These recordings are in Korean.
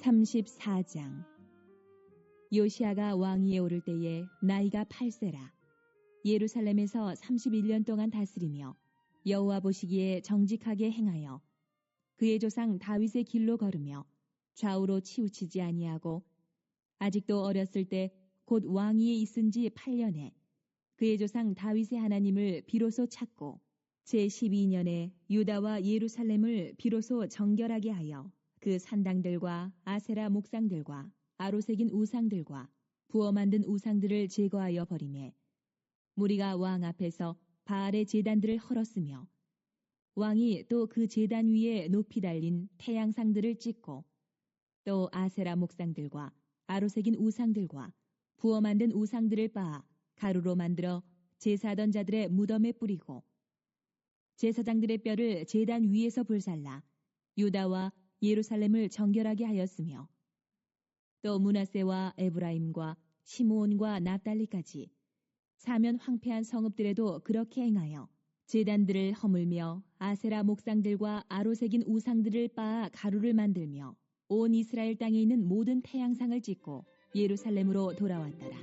34장. 요시야가 왕위에 오를 때에 나이가 8세라. 예루살렘에서 31년 동안 다스리며 여호와 보시기에 정직하게 행하여 그의 조상 다윗의 길로 걸으며 좌우로 치우치지 아니하고 아직도 어렸을 때 곧 왕위에 있은 지 8년에 그의 조상 다윗의 하나님을 비로소 찾고 제12년에 유다와 예루살렘을 비로소 정결하게 하여 그 산당들과 아세라 목상들과 아로새긴 우상들과 부어 만든 우상들을 제거하여 버리매 무리가 왕 앞에서 바알의 제단들을 헐었으며 왕이 또 그 제단 위에 높이 달린 태양상들을 찍고 또 아세라 목상들과 아로새긴 우상들과 부어 만든 우상들을 빻아 가루로 만들어 제사하던 자들의 무덤에 뿌리고 제사장들의 뼈를 제단 위에서 불살라 유다와 예루살렘을 정결하게 하였으며 또 므낫세와 에브라임과 시므온과 납달리까지 사면 황폐한 성읍들에도 그렇게 행하여 제단들을 허물며 아세라 목상들과 아로새긴 우상들을 빻아 가루를 만들며 온 이스라엘 땅에 있는 모든 태양상을 찍고 예루살렘으로 돌아왔더라.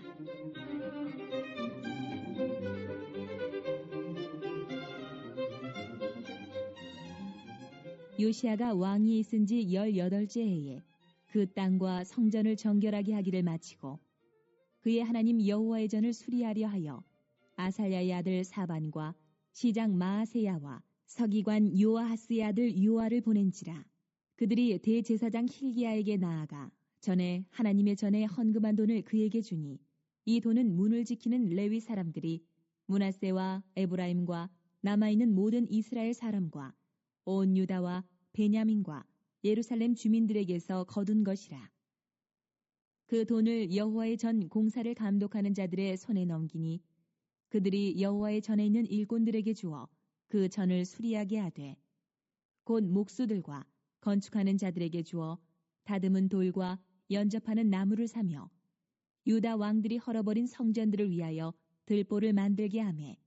요시야가 왕위에 있은 지 18째 해에 그 땅과 성전을 정결하게 하기를 마치고 그의 하나님 여호와의 전을 수리하려 하여 아살야의 아들 사반과 시장 마아세야와 서기관 요아하스의 아들 요아를 보낸지라. 그들이 대제사장 hil기야에게 나아가 전에 하나님의 전에 헌금한 돈을 그에게 주니 이 돈은 문을 지키는 레위 사람들이 므낫세와 에브라임과 남아있는 모든 이스라엘 사람과 온 유다와 베냐민과 예루살렘 주민들에게서 거둔 것이라. 그 돈을 여호와의 전 공사를 감독하는 자들의 손에 넘기니 그들이 여호와의 전에 있는 일꾼들에게 주어 그 전을 수리하게 하되 곧 목수들과 건축하는 자들에게 주어 다듬은 돌과 연접하는 나무를 사며 유다 왕들이 헐어버린 성전들을 위하여 들보를 만들게 하매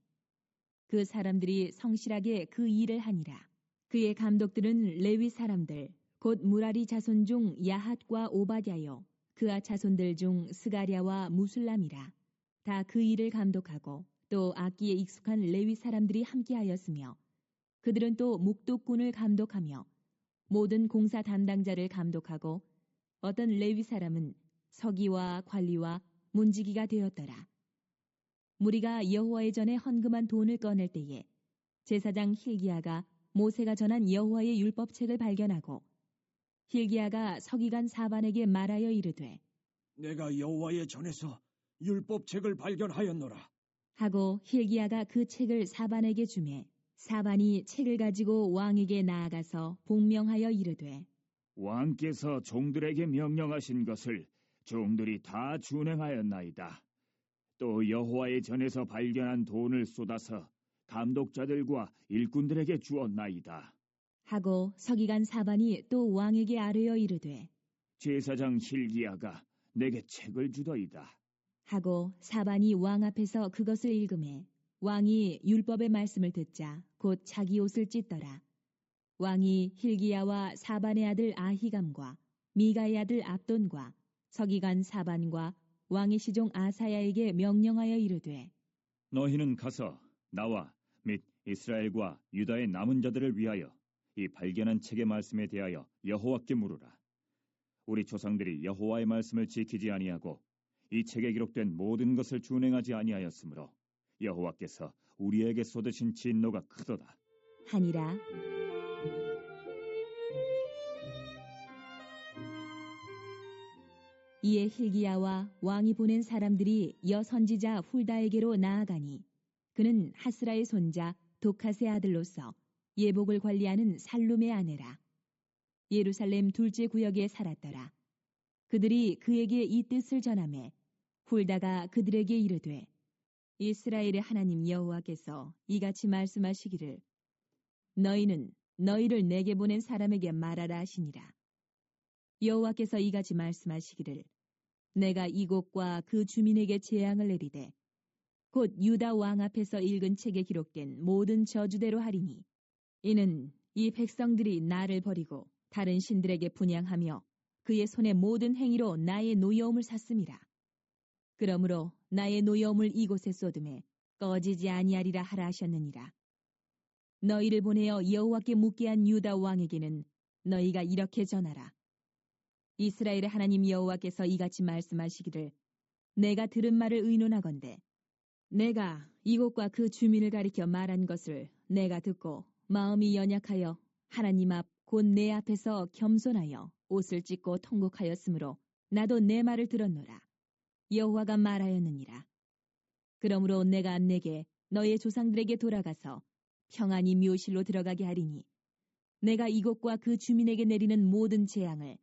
그 사람들이 성실하게 그 일을 하니라. 그의 감독들은 레위 사람들 곧 무라리 자손 중 야핫과 오바댜요 그아 자손들 중 스가랴와 무술람이라. 다 그 일을 감독하고 또 악기에 익숙한 레위 사람들이 함께하였으며 그들은 또 묵독군을 감독하며 모든 공사 담당자를 감독하고 어떤 레위 사람은 서기와 관리와 문지기가 되었더라. 무리가 여호와의 전에 헌금한 돈을 꺼낼 때에 제사장 hil기야가 모세가 전한 여호와의 율법책을 발견하고 hil기야가 서기관 사반에게 말하여 이르되 내가 여호와의 전에서 율법책을 발견하였노라 하고 hil기야가 그 책을 사반에게 주매 사반이 책을 가지고 왕에게 나아가서 복명하여 이르되 왕께서 종들에게 명령하신 것을 종들이 다 준행하였나이다. 또 여호와의 전에서 발견한 돈을 쏟아서 감독자들과 일꾼들에게 주었나이다. 하고 서기관 사반이 또 왕에게 아뢰어 이르되 제사장 hil기야가 내게 책을 주더이다. 하고 사반이 왕 앞에서 그것을 읽음에 왕이 율법의 말씀을 듣자 곧 자기 옷을 찢더라. 왕이 hil기야와 사반의 아들 아히감과 미가의 아들 압돈과 서기관 사반과 왕의 시종 아사야에게 명령하여 이르되 너희는 가서 나와 및 이스라엘과 유다의 남은 자들을 위하여 이 발견한 책의 말씀에 대하여 여호와께 물으라. 우리 조상들이 여호와의 말씀을 지키지 아니하고 이 책에 기록된 모든 것을 준행하지 아니하였으므로 여호와께서 우리에게 쏟으신 진노가 크도다 하니라. 이에 hil기야와 왕이 보낸 사람들이 여선지자 훌다에게로 나아가니 그는 하스라의 손자 도카스의 아들로서 예복을 관리하는 살룸의 아내라. 예루살렘 둘째 구역에 살았더라. 그들이 그에게 이 뜻을 전하매 훌다가 그들에게 이르되 이스라엘의 하나님 여호와께서 이같이 말씀하시기를 너희는 너희를 내게 보낸 사람에게 말하라 하시니라. 여호와께서 이같이 말씀하시기를 내가 이곳과 그 주민에게 재앙을 내리되 곧 유다 왕 앞에서 읽은 책에 기록된 모든 저주대로 하리니 이는 이 백성들이 나를 버리고 다른 신들에게 분향하며 그의 손의 모든 행위로 나의 노여움을 샀음이라. 그러므로 나의 노여움을 이곳에 쏟음에 꺼지지 아니하리라 하라 하셨느니라. 너희를 보내어 여호와께 묻게 한 유다 왕에게는 너희가 이렇게 전하라. 이스라엘의 하나님 여호와께서 이같이 말씀하시기를 내가 들은 말을 의논하건대 내가 이곳과 그 주민을 가리켜 말한 것을 내가 듣고 마음이 연약하여 하나님 앞 곧 내 앞에서 겸손하여 옷을 찢고 통곡하였으므로 나도 내 말을 들었노라. 여호와가 말하였느니라. 그러므로 내가 내게 너의 조상들에게 돌아가서 평안히 묘실로 들어가게 하리니 내가 이곳과 그 주민에게 내리는 모든 재앙을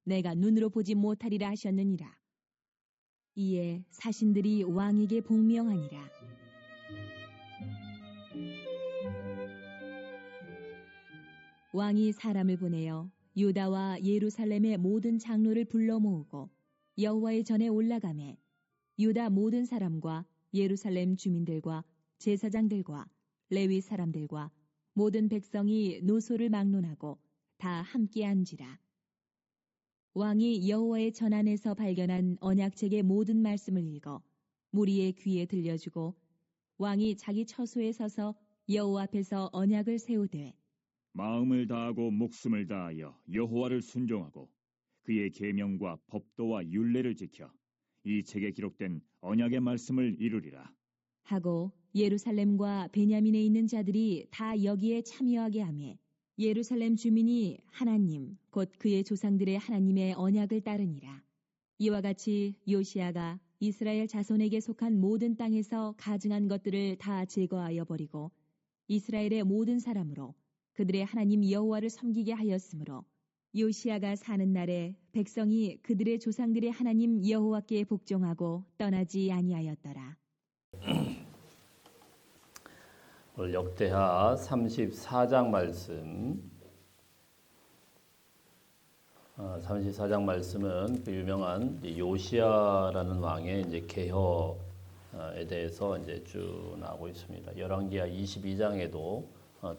내가 눈으로 보지 못하리라 하셨느니라. 이에 사신들이 왕에게 복명하니라. 왕이 사람을 보내어 유다와 예루살렘의 모든 장로를 불러 모으고 여호와의 전에 올라가매 유다 모든 사람과 예루살렘 주민들과 제사장들과 레위 사람들과 모든 백성이 노소를 막론하고 다 함께 앉으라. 왕이 여호와의 전 안에서 발견한 언약책의 모든 말씀을 읽어 무리의 귀에 들려주고 왕이 자기 처소에 서서 여호와 앞에서 언약을 세우되 마음을 다하고 목숨을 다하여 여호와를 순종하고 그의 계명과 법도와 율례를 지켜 이 책에 기록된 언약의 말씀을 이루리라 하고 예루살렘과 베냐민에 있는 자들이 다 여기에 참여하게 하며 예루살렘 주민이 하나님 곧 그의 조상들의 하나님의 언약을 따르니라. 이와 같이 요시야가 이스라엘 자손에게 속한 모든 땅에서 가증한 것들을 다 제거하여 버리고 이스라엘의 모든 사람으로 그들의 하나님 여호와를 섬기게 하였으므로 요시야가 사는 날에 백성이 그들의 조상들의 하나님 여호와께 복종하고 떠나지 아니하였더라. 오늘 역대하 34장 말씀. 34장 말씀은 그 유명한 요시야라는 왕의 이제 개혁에 대해서 이제 쭉 나오고 있습니다. 열왕기하 22장에도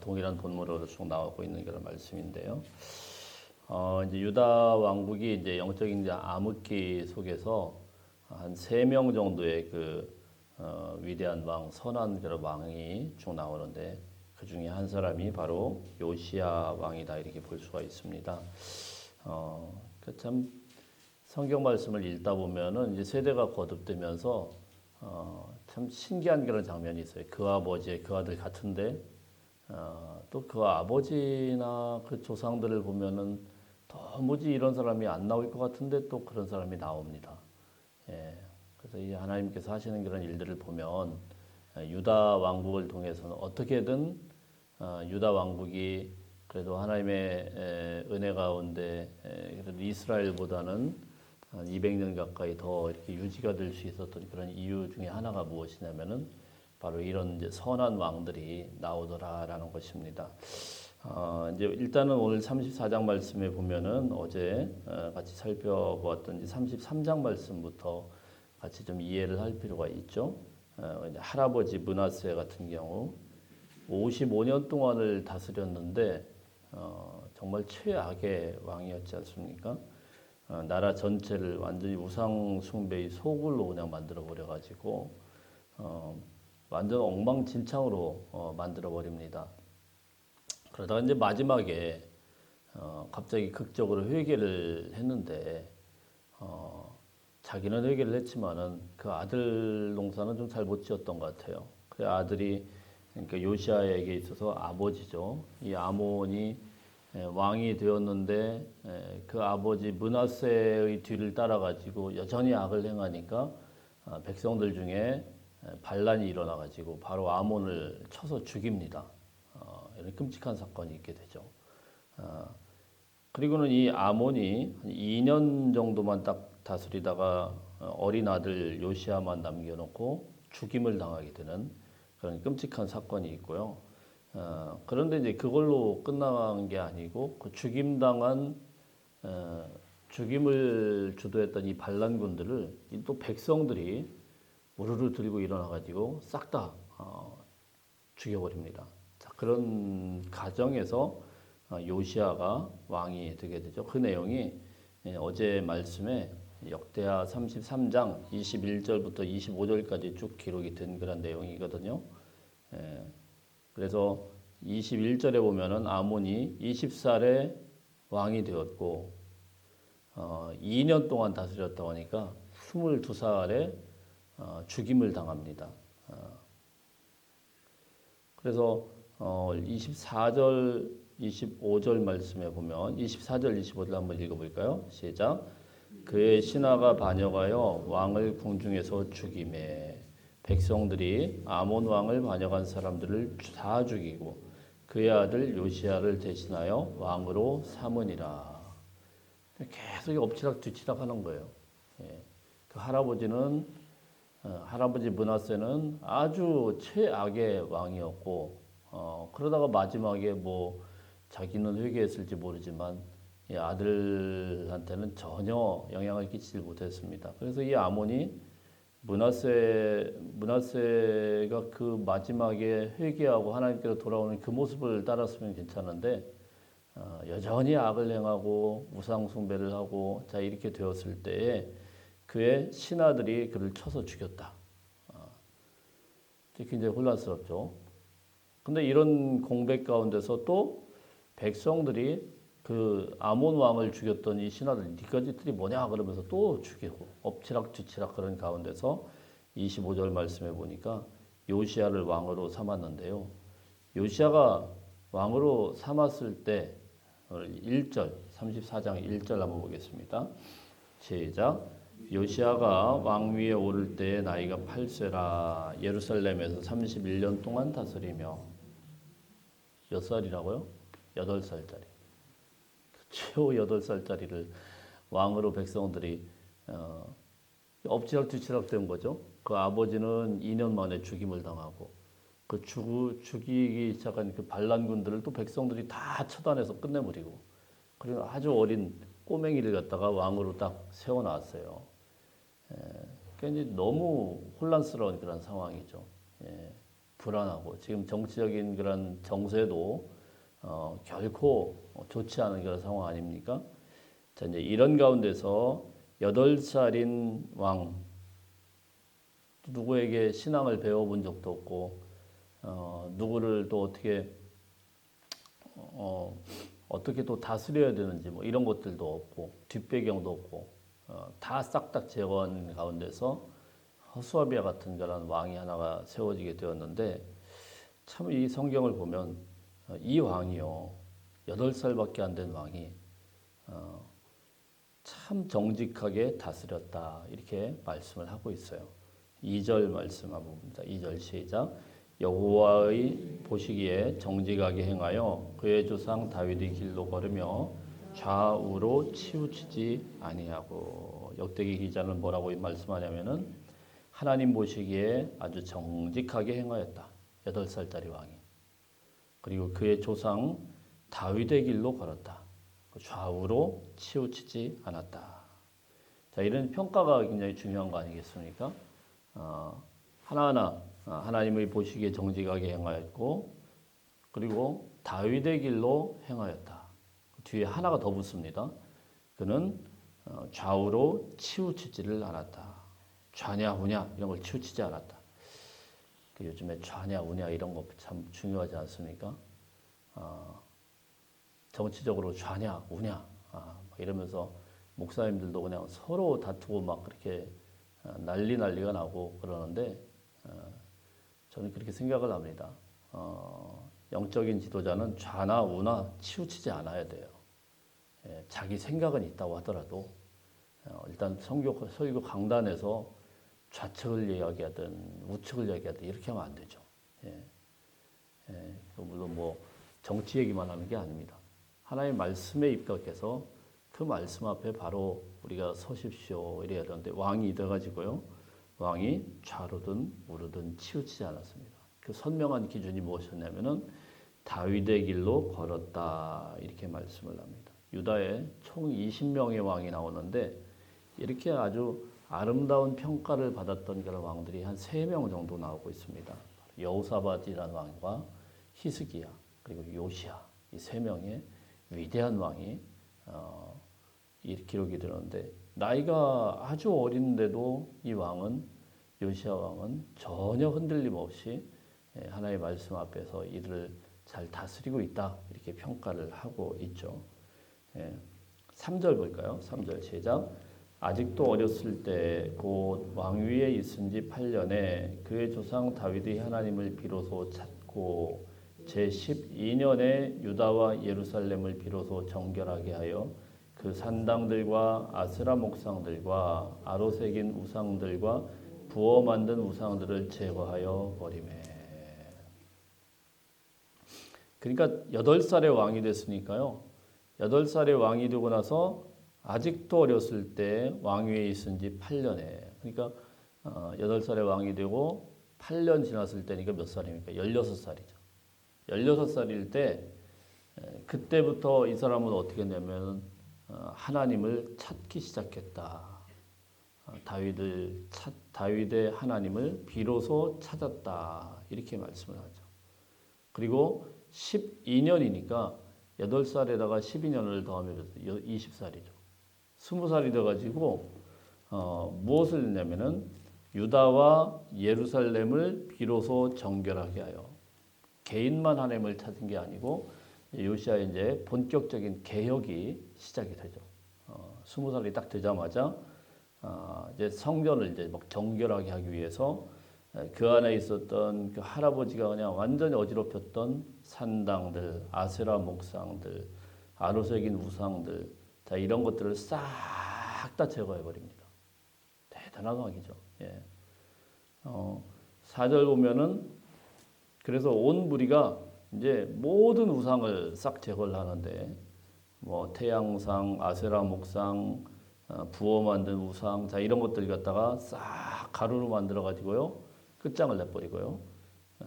동일한 본문으로 쭉 나오고 있는 그런 말씀인데요. 이제 유다 왕국이 이제 영적인 이제 암흑기 속에서 한 3명 정도의 위대한 왕, 선한 그런 왕이 쭉 나오는데 그 중에 한 사람이 바로 요시야 왕이다 이렇게 볼 수가 있습니다. 참 성경 말씀을 읽다 보면은 이제 세대가 거듭되면서 참 신기한 그런 장면이 있어요. 그 아버지의 그 아들 같은데 또 그 아버지나 그 조상들을 보면은 도무지 이런 사람이 안 나올 것 같은데 또 그런 사람이 나옵니다. 예. 그래서 이 하나님께서 하시는 그런 일들을 보면 유다 왕국을 통해서는 어떻게든 유다 왕국이 그래도 하나님의 은혜 가운데 그래도 이스라엘보다는 한 200년 가까이 더 이렇게 유지가 될 수 있었던 그런 이유 중에 하나가 무엇이냐면은 바로 이런 이제 선한 왕들이 나오더라라는 것입니다. 이제 일단은 오늘 34장 말씀에 보면은 어제 같이 살펴보았던 33장 말씀부터 같이 좀 이해를 할 필요가 있죠. 할아버지 므낫세 같은 경우 55년 동안을 다스렸는데 정말 최악의 왕이었지 않습니까? 나라 전체를 완전히 우상 숭배의 소굴로 그냥 만들어 버려 가지고 완전 엉망진창으로 만들어 버립니다. 그러다가 이제 마지막에 갑자기 극적으로 회개를 했는데 자기는 회개를 했지만은 그 아들 농사는 좀 잘 못 지었던 것 같아요. 그 아들이 그러니까 요시야에게 있어서 아버지죠. 이 아몬이 왕이 되었는데 그 아버지 므낫세의 뒤를 따라 가지고 여전히 악을 행하니까 백성들 중에 반란이 일어나 가지고 바로 아몬을 쳐서 죽입니다. 이런 끔찍한 사건이 있게 되죠. 그리고는 이 아몬이 한 2년 정도만 딱 다스리다가 어린 아들 요시야만 남겨놓고 죽임을 당하게 되는 그런 끔찍한 사건이 있고요. 그런데 이제 그걸로 끝난 게 아니고 그 죽임을 주도했던 이 반란군들을 또 백성들이 우르르 들고 일어나가지고 싹 다 죽여버립니다. 자, 그런 가정에서 요시야가 왕이 되게 되죠. 그 내용이 어제 말씀에 역대하 33장 21절부터 25절까지 쭉 기록이 된 그런 내용이거든요. 그래서 21절에 보면은 아몬이 20살에 왕이 되었고 2년 동안 다스렸다고 하니까 22살에 죽임을 당합니다. 그래서 24절, 25절 말씀에 보면 24절, 25절 한번 읽어볼까요? 시작. 그의 신하가 반역하여 왕을 궁중에서 죽임에 백성들이 아몬 왕을 반역한 사람들을 다 죽이고 그의 아들 요시야를 대신하여 왕으로 삼으니라. 계속 엎치락 뒤치락 하는 거예요. 그 할아버지 므낫세는 아주 최악의 왕이었고 그러다가 마지막에 뭐 자기는 회개했을지 모르지만 이 아들한테는 전혀 영향을 끼치지 못했습니다. 그래서 이 아몬이 므낫세가 그 마지막에 회개하고 하나님께로 돌아오는 그 모습을 따랐으면 괜찮은데 여전히 악을 행하고 우상 숭배를 하고 자 이렇게 되었을 때에 그의 신하들이 그를 쳐서 죽였다. 굉장히 혼란스럽죠. 근데 이런 공백 가운데서 또 백성들이 그 아몬 왕을 죽였던 이 신하들 니까지들이 뭐냐 그러면서 또 죽이고 엎치락 뒤치락 그런 가운데서 25절 말씀해 보니까 요시야를 왕으로 삼았는데요. 요시야가 왕으로 삼았을 때 1절 34장 1절 한번 보겠습니다. 시작. 요시야가 왕위에 오를 때에 나이가 8세라 예루살렘에서 31년 동안 다스리며 몇 살이라고요? 8살짜리. 최후 8살짜리를 왕으로 백성들이 엎치락 뒤치락 된 거죠. 그 아버지는 2년 만에 죽임을 당하고 그 죽이기 시작한 그 반란군들을 또 백성들이 다 처단해서 끝내버리고 그리고 아주 어린 꼬맹이를 갖다가 왕으로 딱 세워놨어요. 그러니까 이제 너무 혼란스러운 그런 상황이죠. 불안하고 지금 정치적인 그런 정세도 결코 좋지 않은 그런 상황 아닙니까? 자, 이제 이런 가운데서 8살인 왕 누구에게 신앙을 배워본 적도 없고 누구를 또 어떻게 또 다스려야 되는지 뭐 이런 것들도 없고 뒷배경도 없고 다 싹 다 제거한 가운데서 허수아비와 같은 그런 왕이 하나가 세워지게 되었는데 참 이 성경을 보면 이 왕이요 8살밖에 안 된 왕이 참 정직하게 다스렸다 이렇게 말씀을 하고 있어요. 2절 말씀 한번 봅니다. 2절 시작. 여호와의 보시기에 정직하게 행하여 그의 조상 다윗의 길로 걸으며 좌우로 치우치지 아니하고 역대기 기자는 뭐라고 말씀하냐면은 하나님 보시기에 아주 정직하게 행하였다. 8살짜리 왕이. 그리고 그의 조상 다윗의 길로 걸었다. 좌우로 치우치지 않았다. 자, 이런 평가가 굉장히 중요한 거 아니겠습니까? 하나하나 하나님의 보시기에 정직하게 행하였고 그리고 다윗의 길로 행하였다. 뒤에 하나가 더 붙습니다. 그는 좌우로 치우치지를 않았다. 좌냐 우냐 이런 걸 치우치지 않았다. 요즘에 좌냐 우냐 이런 거 참 중요하지 않습니까? 정치적으로 좌냐 우냐 이러면서 목사님들도 그냥 서로 다투고 막 그렇게 난리가 나고 그러는데 저는 그렇게 생각을 합니다. 영적인 지도자는 좌나 우나 치우치지 않아야 돼요. 자기 생각은 있다고 하더라도 일단 설교 강단에서 좌측을 이야기하든 우측을 이야기하든 이렇게 하면 안 되죠. 물론 뭐 정치 얘기만 하는 게 아닙니다. 하나님의 말씀에 입각해서 그 말씀 앞에 바로 우리가 서십시오 이래야 되는데 왕이 돼가지고요. 왕이 좌로든 우로든 치우치지 않았습니다. 그 선명한 기준이 무엇이었냐면은 다윗의 길로 걸었다 이렇게 말씀을 합니다. 유다에 총 20명의 왕이 나오는데 이렇게 아주 아름다운 평가를 받았던 그런 왕들이 한 3명 정도 나오고 있습니다. 여호사밧이라는 왕과 히스기야 그리고 요시야 이 3명의 위대한 왕이 이 기록이 되는데 나이가 아주 어린데도 이 왕은 요시야 왕은 전혀 흔들림 없이 하나님의 말씀 앞에서 이를 잘 다스리고 있다 이렇게 평가를 하고 있죠. 3절 볼까요? 3절 시작. 아직도 어렸을 때 곧 왕위에 있은 지 8년에 그의 조상 다윗이 하나님을 비로소 찾고 제12년에 유다와 예루살렘을 비로소 정결하게 하여 그 산당들과 아스라 목상들과 아로 새긴 우상들과 부어 만든 우상들을 제거하여 버리매. 그러니까 8살에 왕이 됐으니까요. 8살에 왕이 되고 나서 아직도 어렸을 때 왕위에 있은 지 8년에 그러니까 8살에 왕이 되고 8년 지났을 때니까 몇 살입니까? 16살이죠. 16살일 때 그때부터 이 사람은 어떻게 했냐면 하나님을 찾기 시작했다. 다윗의 하나님을 비로소 찾았다. 이렇게 말씀을 하죠. 그리고 12년이니까 8살에다가 12년을 더하면 20살이죠. 20살이 돼가지고 무엇을 했냐면은 유다와 예루살렘을 비로소 정결하게 하여 개인만 하나님을 찾은 게 아니고 요시아의 이제 본격적인 개혁이 시작이 되죠. 20살이 딱 되자마자 이제 성전을 이제 막 정결하게 하기 위해서 그 안에 있었던 그 할아버지가 그냥 완전히 어지럽혔던 산당들, 아세라 목상들, 아로 새긴 우상들, 자 이런 것들을 싹 다 제거해 버립니다. 대단한 왕이죠. 4절 보면은 그래서 온 무리가 이제 모든 우상을 싹 제거를 하는데 뭐 태양상, 아세라 목상, 부어 만든 우상, 자 이런 것들 갖다가 싹 가루로 만들어 가지고요 끝장을 내버리고요.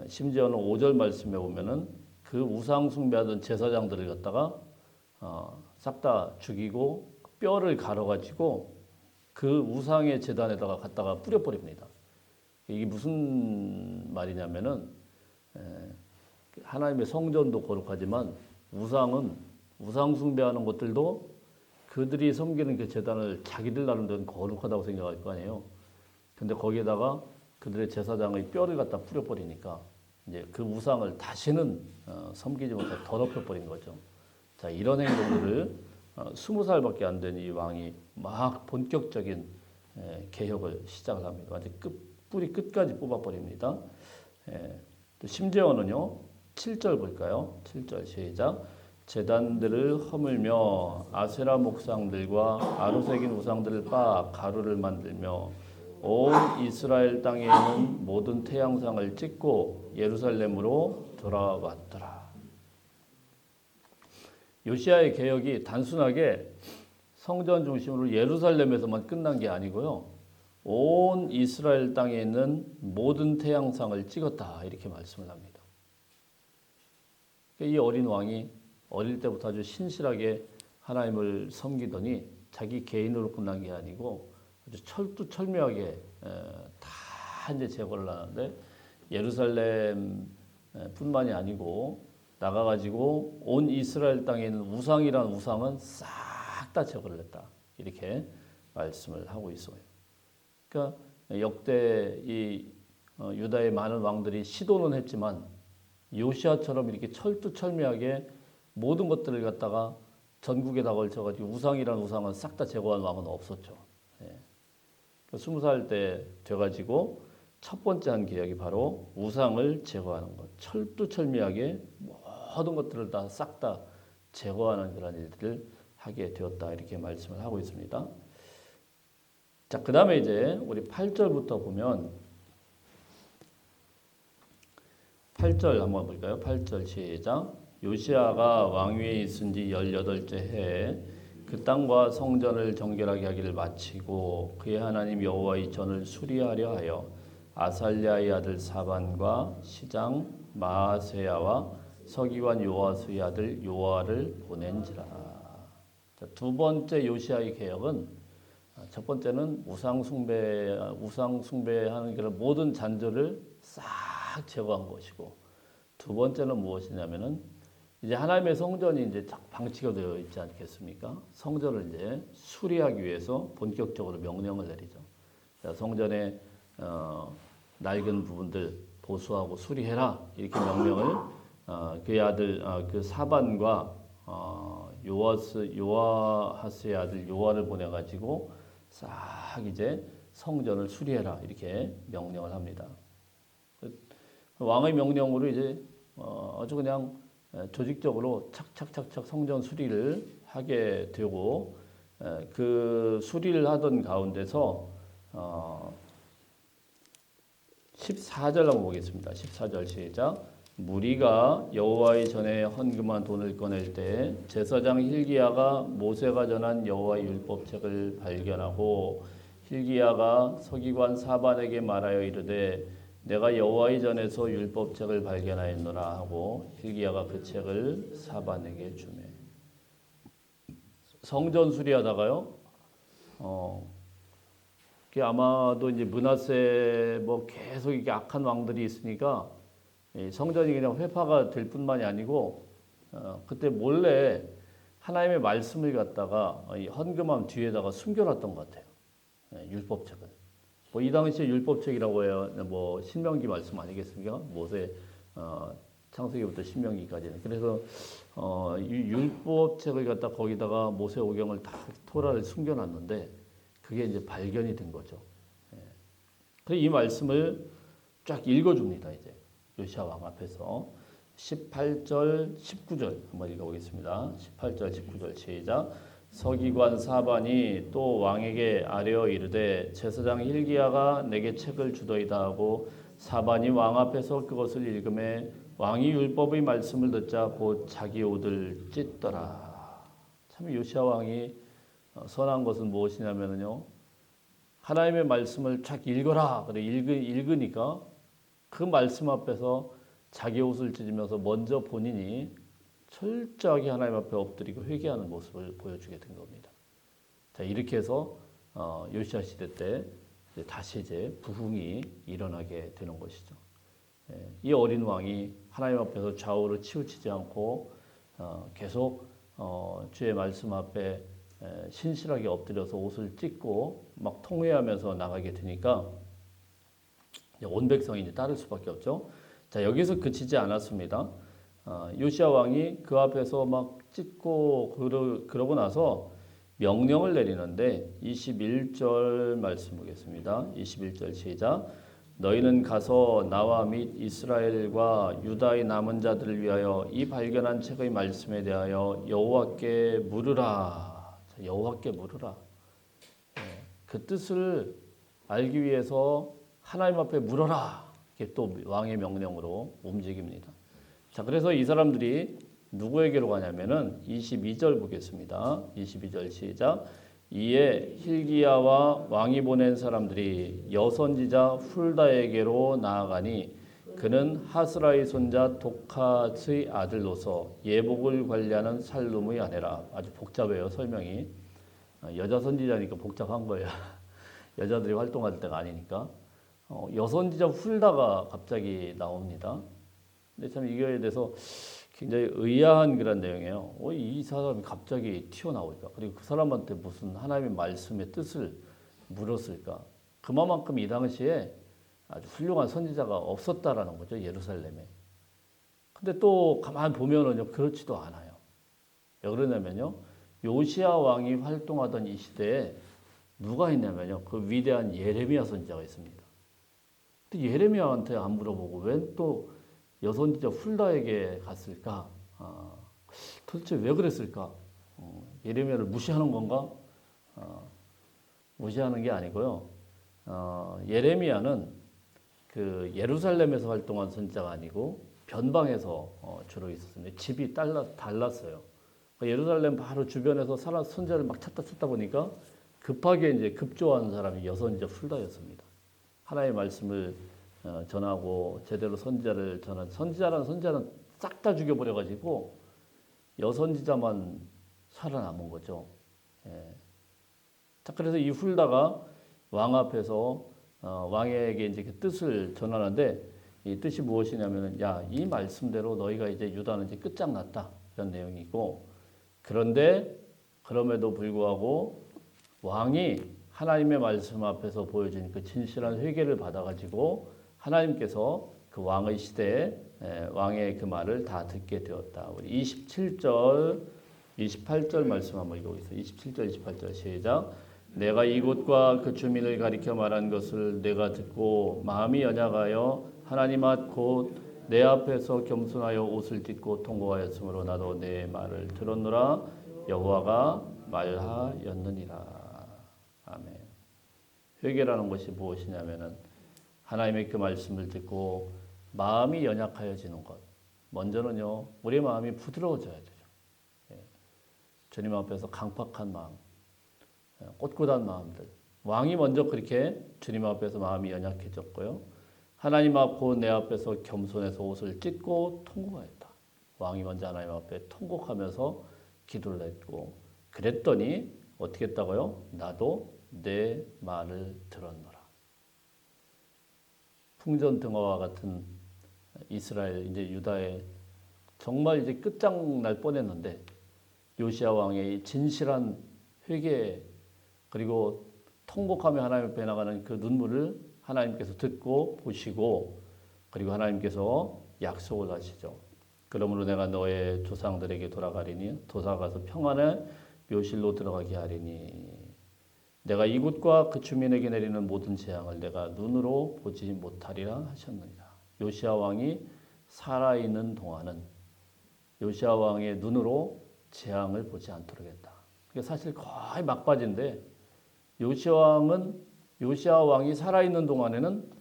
심지어는 5절 말씀에 보면은 그 우상 숭배하던 제사장들을 갖다가 싹 다 죽이고 뼈를 갈아 가지고 그 우상의 제단에다가 갖다가 뿌려버립니다. 이게 무슨 말이냐면은 하나님의 성전도 거룩하지만 우상 숭배하는 것들도 그들이 섬기는 그 제단을 자기들 나름대로 거룩하다고 생각할 거 아니에요. 근데 거기에다가 그들의 제사장의 뼈를 갖다 뿌려버리니까 이제 그 우상을 다시는 섬기지 못하게 더럽혀버린 거죠. 자, 이런 행동들을 20살밖에 안 된 이 왕이 막 본격적인 개혁을 시작을 합니다. 완전 뿌리 끝까지 뽑아버립니다. 또 심지어는요, 7절 볼까요? 7절 시작. 제단들을 허물며 아세라 목상들과 아로 새긴 우상들을 빻아 가루를 만들며 온 이스라엘 땅에 있는 모든 태양상을 찍고 예루살렘으로 돌아왔더라. 요시야의 개혁이 단순하게 성전 중심으로 예루살렘에서만 끝난 게 아니고요. 온 이스라엘 땅에 있는 모든 태양상을 찍었다. 이렇게 말씀을 합니다. 이 어린 왕이 어릴 때부터 아주 신실하게 하나님을 섬기더니 자기 개인으로 끝난 게 아니고 아주 철두철미하게 다 이제 제거를 하는데 예루살렘 뿐만이 아니고 나가가지고 온 이스라엘 땅에 있는 우상이라는 우상은 싹 다 제거를 했다. 이렇게 말씀을 하고 있어요. 그러니까 역대 이 유다의 많은 왕들이 시도는 했지만 요시아처럼 이렇게 철두철미하게 모든 것들을 갖다가 전국에 다 걸쳐가지고 우상이라는 우상은 싹 다 제거한 왕은 없었죠. 20살 때 돼가지고 첫 번째 한 계약이 바로 우상을 제거하는 것. 철두철미하게 모든 것들을 다 싹 다 제거하는 그런 일들을 하게 되었다. 이렇게 말씀을 하고 있습니다. 자, 그 다음에 이제 우리 8절부터 보면 8절 한번 볼까요? 8절 시작. 요시아가 왕위에 있은 지 18째 해에 그 땅과 성전을 정결하게 하기를 마치고 그의 하나님 여호와의 전을 수리하려 하여 아살랴의 아들 사반과 시장 마아세야와 서기관 요아스의 아들 요아를 보낸지라. 자, 두 번째 요시아의 개혁은 첫 번째는 우상 숭배하는 그런 모든 잔재를 싹 제거한 것이고 두 번째는 무엇이냐면은 이제 하나님의 성전이 이제 방치가 되어 있지 않겠습니까? 성전을 이제 수리하기 위해서 본격적으로 명령을 내리죠. 성전의 낡은 부분들 보수하고 수리해라 이렇게 명령을 그의 아들 그 사반과 요아하스의 아들 요아를 보내가지고 싹 이제 성전을 수리해라 이렇게 명령을 합니다. 왕의 명령으로 이제 아주 그냥 조직적으로 착착착착 성전 수리를 하게 되고 그 수리를 하던 가운데서 14절 한번 보겠습니다. 14절 시작. 무리가 여호와의 전에 헌금한 돈을 꺼낼 때 제사장 hil기야가 모세가 전한 여호와의 율법책을 발견하고 hil기야가 서기관 사반에게 말하여 이르되 내가 여호와의 전에서 율법책을 발견하였노라 하고 hil기야가 그 책을 사반에게 주매. 성전 수리하다가요. 그게 아마도 이제 므낫세 뭐 계속 이게 악한 왕들이 있으니까 성전이 그냥 회파가 될 뿐만이 아니고 그때 몰래 하나님의 말씀을 갖다가 헌금함 뒤에다가 숨겨놨던 것 같아요. 율법책을. 뭐 이 당시에 율법책이라고 해요. 뭐 신명기 말씀 아니겠습니까? 모세 창세기부터 신명기까지는. 그래서 이 율법책을 갖다 거기다가 모세오경을 다 토라를 숨겨놨는데 그게 이제 발견이 된 거죠. 그래서 이 말씀을 쫙 읽어줍니다. 이제 요시야 왕 앞에서 18절, 19절 한번 읽어보겠습니다. 18절, 19절 시작. 서기관 사반이 또 왕에게 아뢰어 이르되 제사장 hil기야가 내게 책을 주더이다 하고 사반이 왕 앞에서 그것을 읽음에 왕이 율법의 말씀을 듣자 곧 자기 옷을 찢더라. 참 요시야 왕이 선한 것은 무엇이냐면요, 하나님의 말씀을 쫙 읽어라. 그래 읽으니까 그 말씀 앞에서 자기 옷을 찢으면서 먼저 본인이 철저하게 하나님 앞에 엎드리고 회개하는 모습을 보여주게 된 겁니다. 자, 이렇게 해서 요시야 시대 때 다시 이제 부흥이 일어나게 되는 것이죠. 이 어린 왕이 하나님 앞에서 좌우로 치우치지 않고 계속 주의 말씀 앞에 신실하게 엎드려서 옷을 찢고 막 통회하면서 나가게 되니까 온 백성이 이제 따를 수밖에 없죠. 자, 여기서 그치지 않았습니다. 요시야 왕이 그 앞에서 막 찢고 그러고 나서 명령을 내리는데 21절 말씀 보겠습니다. 21절 시작. 너희는 가서 나와 및 이스라엘과 유다의 남은 자들을 위하여 이 발견한 책의 말씀에 대하여 여호와께 물으라. 여호와께 물으라. 그 뜻을 알기 위해서 하나님 앞에 물어라. 이게 또 왕의 명령으로 움직입니다. 자, 그래서 이 사람들이 누구에게로 가냐면은 22절 보겠습니다. 22절 시작. 이에 hil기야와 왕이 보낸 사람들이 여선지자 훌다에게로 나아가니 그는 하스라의 손자 독하스의 아들로서 예복을 관리하는 살룸의 아내라. 아주 복잡해요, 설명이. 여자 선지자니까 복잡한 거예요. 여자들이 활동할 때가 아니니까. 여선지자 훌다가 갑자기 나옵니다. 근데 참 이거에 대해서 굉장히 의아한 그런 내용이에요. 이 사람이 갑자기 튀어나올까? 그리고 그 사람한테 무슨 하나님의 말씀의 뜻을 물었을까? 그만큼 이 당시에 아주 훌륭한 선지자가 없었다라는 거죠, 예루살렘에. 근데 또 가만 보면은요, 그렇지도 않아요. 왜 그러냐면요, 요시야 왕이 활동하던 이 시대에 누가 있냐면요, 그 위대한 예레미야 선지자가 있습니다. 근데 예레미야한테 안 물어보고 왜 또 여선지자 훌다에게 갔을까? 도대체 왜 그랬을까? 예레미야를 무시하는 건가? 무시하는 게 아니고요. 예레미야는 그 예루살렘에서 활동한 선지자가 아니고 변방에서 주로 있었습니다. 집이 달랐어요. 예루살렘 바로 주변에서 선지자를 막 찾다 보니까 급하게 이제 급조한 사람이 여선지자 훌다였습니다. 하나님의 말씀을 전하고 제대로 선지자를 전한 선지자는 싹 다 죽여버려가지고 여선지자만 살아남은 거죠. 자, 그래서 이 훌다가 왕 앞에서 왕에게 이제 그 뜻을 전하는데 이 뜻이 무엇이냐면은 야, 이 말씀대로 너희가 이제 유다는 이제 끝장났다 이런 내용이고 그런데 그럼에도 불구하고 왕이 하나님의 말씀 앞에서 보여진 그 진실한 회개를 받아가지고 하나님께서 그 왕의 시대에 왕의 그 말을 다 듣게 되었다. 우리 27절, 28절 말씀 한번 읽어보겠습니다. 27절, 28절 시작. 내가 이곳과 그 주민을 가리켜 말한 것을 내가 듣고 마음이 연약하여 하나님 앞 곧 내 앞에서 겸손하여 옷을 찢고 통곡하였으므로 나도 내 말을 들었노라. 여호와가 말하였느니라. 아멘. 회개라는 것이 무엇이냐면은 하나님의 그 말씀을 듣고 마음이 연약하여지는 것. 먼저는요, 우리 마음이 부드러워져야 되죠. 예. 주님 앞에서 강팍한 마음, 꼿꼿한 마음들. 왕이 먼저 그렇게 주님 앞에서 마음이 연약해졌고요. 하나님 앞 곧 내 앞에서 겸손해서 옷을 찢고 통곡하였다. 왕이 먼저 하나님 앞에 통곡하면서 기도를 했고 그랬더니 어떻게 했다고요? 나도 내 말을 들었노라. 풍전등화와 같은 이스라엘 이제 유다에 정말 이제 끝장날 뻔했는데 요시야 왕의 진실한 회개 그리고 통곡하며 하나님 앞에 나가는 그 눈물을 하나님께서 듣고 보시고 그리고 하나님께서 약속을 하시죠. 그러므로 내가 너의 조상들에게 돌아가리니 돌아가서 평안의 묘실로 들어가게 하리니 내가 이곳과 그 주민에게 내리는 모든 재앙을 내가 눈으로 보지 못하리라 하셨느니라. 요시야 왕이 살아있는 동안은 요시야 왕의 눈으로 재앙을 보지 않도록 했다. 그게 사실 거의 막바지인데 요시야 왕이 살아있는 동안에는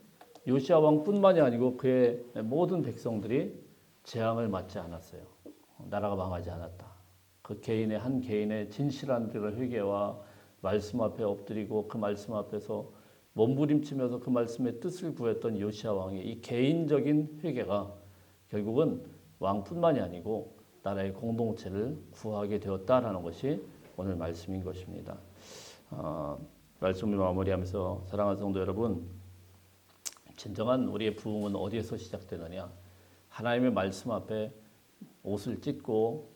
요시야 왕뿐만이 아니고 그의 모든 백성들이 재앙을 맞지 않았어요. 나라가 망하지 않았다. 그 개인의 한 개인의 진실한 그런 회개와 말씀 앞에 엎드리고 그 말씀 앞에서 몸부림치면서 그 말씀의 뜻을 구했던 요시야 왕의 이 개인적인 회개가 결국은 왕뿐만이 아니고 나라의 공동체를 구하게 되었다라는 것이 오늘 말씀인 것입니다. 말씀을 마무리하면서 사랑하는 성도 여러분, 진정한 우리의 부흥은 어디에서 시작되느냐? 하나님의 말씀 앞에 옷을 찢고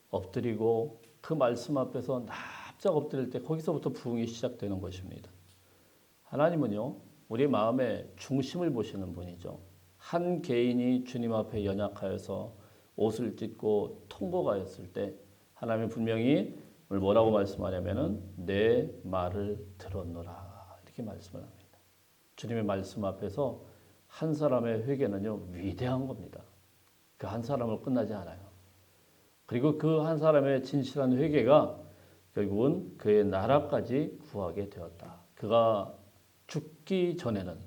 엎드리고 그 말씀 앞에서 납작 엎드릴 때 거기서부터 부흥이 시작되는 것입니다. 하나님은요, 우리 마음의 중심을 보시는 분이죠. 한 개인이 주님 앞에 연약하여서 옷을 찢고 통곡하였을 때 하나님은 분명히 오늘 뭐라고 말씀하냐면은 내 말을 들었노라 이렇게 말씀을 합니다. 주님의 말씀 앞에서 한 사람의 회개는요 위대한 겁니다. 그 한 사람으로 끝나지 않아요. 그리고 그 한 사람의 진실한 회개가 결국은 그의 나라까지 구하게 되었다. 그가 죽기 전에는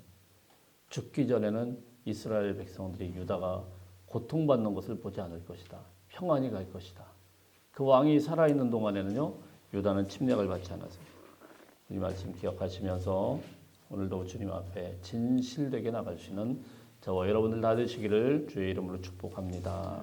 이스라엘 백성들이 유다가 고통받는 것을 보지 않을 것이다. 평안히 갈 것이다. 그 왕이 살아있는 동안에는요 유다는 침략을 받지 않았습니다. 이 말씀 기억하시면서 오늘도 주님 앞에 진실되게 나갈 수 있는 저와 여러분들 다 되시기를 주의 이름으로 축복합니다.